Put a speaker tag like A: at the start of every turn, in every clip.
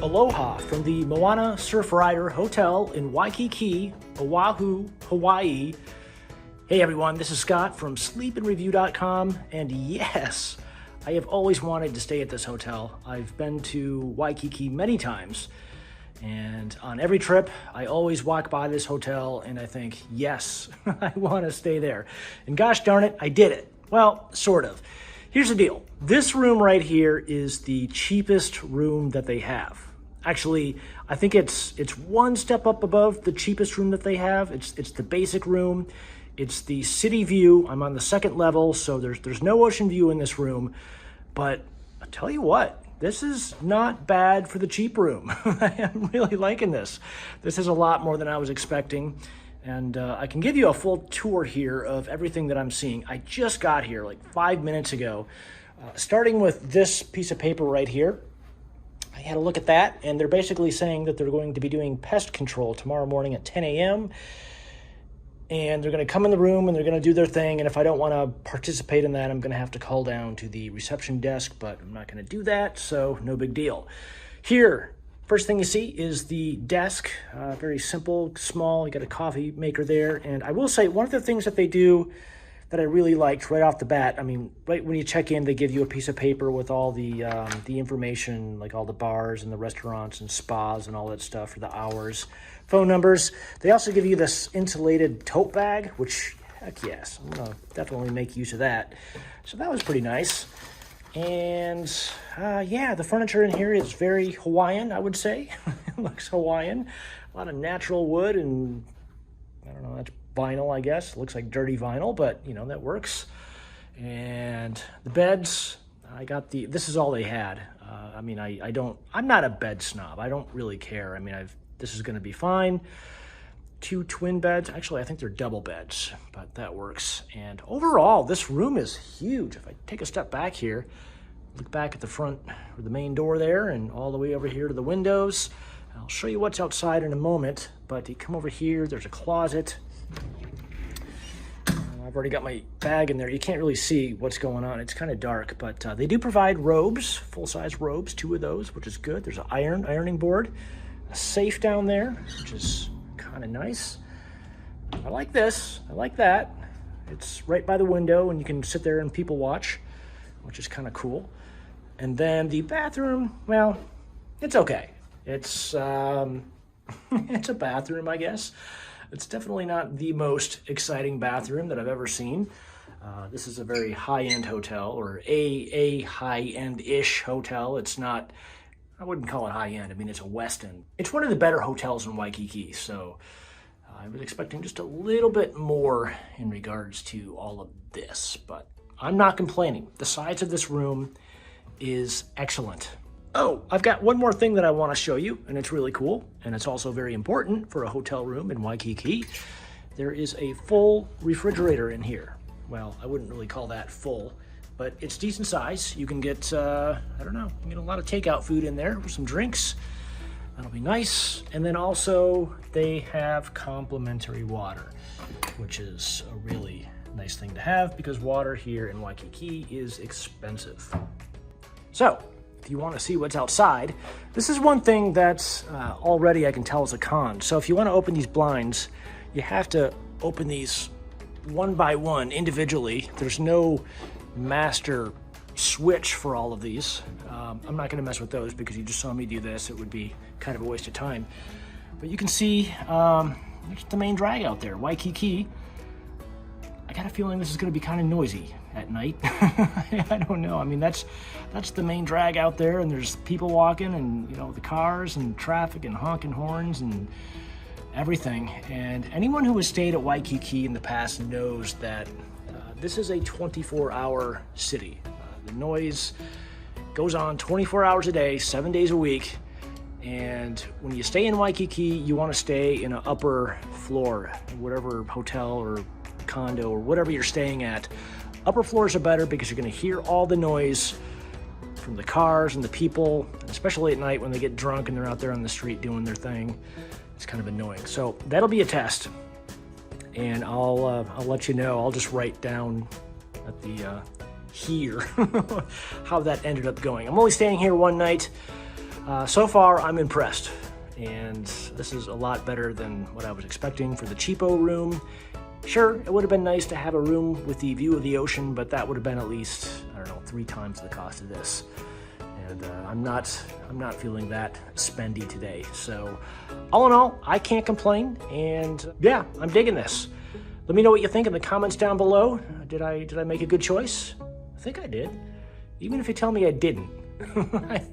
A: Aloha from the Moana Surfrider Hotel in Waikiki, Oahu, Hawaii. Hey everyone, this is Scott from sleepandreview.com, and yes, I have always wanted to stay at this hotel. I've been to Waikiki many times, and on every trip, I always walk by this hotel and I think, yes, I want to stay there. And gosh darn it, I did it. Well, sort of. Here's the deal. This room right here is the cheapest room that they have. Actually, I think it's one step up above the cheapest room that they have. It's the basic room. It's the city view. I'm on the second level, so there's no ocean view in this room. But I'll tell you what, this is not bad for the cheap room. I am really liking this. This is a lot more than I was expecting. And I can give you a full tour here of everything that I'm seeing. I just got here like 5 minutes ago. Starting with this piece of paper right here. I had a look at that, and they're basically saying that they're going to be doing pest control tomorrow morning at 10 a.m. And they're going to come in the room and they're going to do their thing. And if I don't want to participate in that, I'm going to have to call down to the reception desk, but I'm not going to do that, so no big deal. Here, first thing you see is the desk. Very simple, small. You got a coffee maker there. And I will say, one of the things that they do that I really liked right off the bat, I mean, right when you check in, they give you a piece of paper with all the information, like all the bars and the restaurants and spas and all that stuff for the hours, phone numbers. They also give you this insulated tote bag, which, heck yes, I'm going to definitely make use of that. So that was pretty nice. And yeah, the furniture in here is very Hawaiian, I would say. It looks Hawaiian. A lot of natural wood and, I don't know, that's vinyl, I guess. It looks like dirty vinyl, but you know, that works. And the beds, this is all they had. I mean, I'm not a bed snob. I don't really care. I mean, this is going to be fine. 2 twin beds. Actually, I think they're double beds, but that works. And overall, this room is huge. If I take a step back here, look back at the front or the main door there and all the way over here to the windows. I'll show you what's outside in a moment, but you come over here, there's a closet. I've already got my bag in there. You can't really see what's going on. It's kind of dark, but they do provide robes, full-size robes, 2 of those, which is good. There's an ironing board, a safe down there, which is kind of nice. I like this. I like that. It's right by the window, and you can sit there and people watch, which is kind of cool. And then the bathroom, well, it's okay. It's it's a bathroom, I guess. It's definitely not the most exciting bathroom that I've ever seen. This is a very high-end hotel, or a high-end-ish hotel. It's not, I wouldn't call it high-end. I mean, it's a West End. It's one of the better hotels in Waikiki, so I was expecting just a little bit more in regards to all of this, but I'm not complaining. The size of this room is excellent. Oh, I've got one more thing that I want to show you, and it's really cool, and it's also very important for a hotel room in Waikiki. There is a full refrigerator in here. Well, I wouldn't really call that full, but it's decent size. You can get, I don't know, you can get a lot of takeout food in there with some drinks. That'll be nice. And then also, they have complimentary water, which is a really nice thing to have because water here in Waikiki is expensive. So, if you want to see what's outside, this is one thing that's already I can tell is a con. So if you want to open these blinds, you have to open these one by one individually. There's no master switch for all of these. I'm not going to mess with those because you just saw me do this. It would be kind of a waste of time. But you can see there's the main drag out there, Waikiki. I got a feeling this is going to be kind of noisy at night. I don't know. I mean, that's the main drag out there, and there's people walking, and you know, the cars and traffic and honking horns and everything. And anyone who has stayed at Waikiki in the past knows that this is a 24-hour city. The noise goes on 24 hours a day, 7 days a week. And when you stay in Waikiki, you want to stay in an upper floor, whatever hotel or condo or whatever you're staying at. Upper floors are better because you're going to hear all the noise from the cars and the people, especially at night when they get drunk and they're out there on the street doing their thing. It's kind of annoying. So that'll be a test, and I'll let you know. I'll just write down at the here how that ended up going. I'm only staying here one night. So far, I'm impressed, and this is a lot better than what I was expecting for the cheapo room. Sure, it would have been nice to have a room with the view of the ocean, but that would have been at least, I don't know, 3 times the cost of this. And I'm not feeling that spendy today. So all in all, I can't complain, and yeah, I'm digging this. Let me know what you think in the comments down below. Did I make a good choice? I think I did. Even if you tell me I didn't,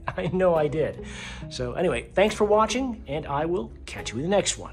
A: I know I did. So anyway, thanks for watching, and I will catch you in the next one.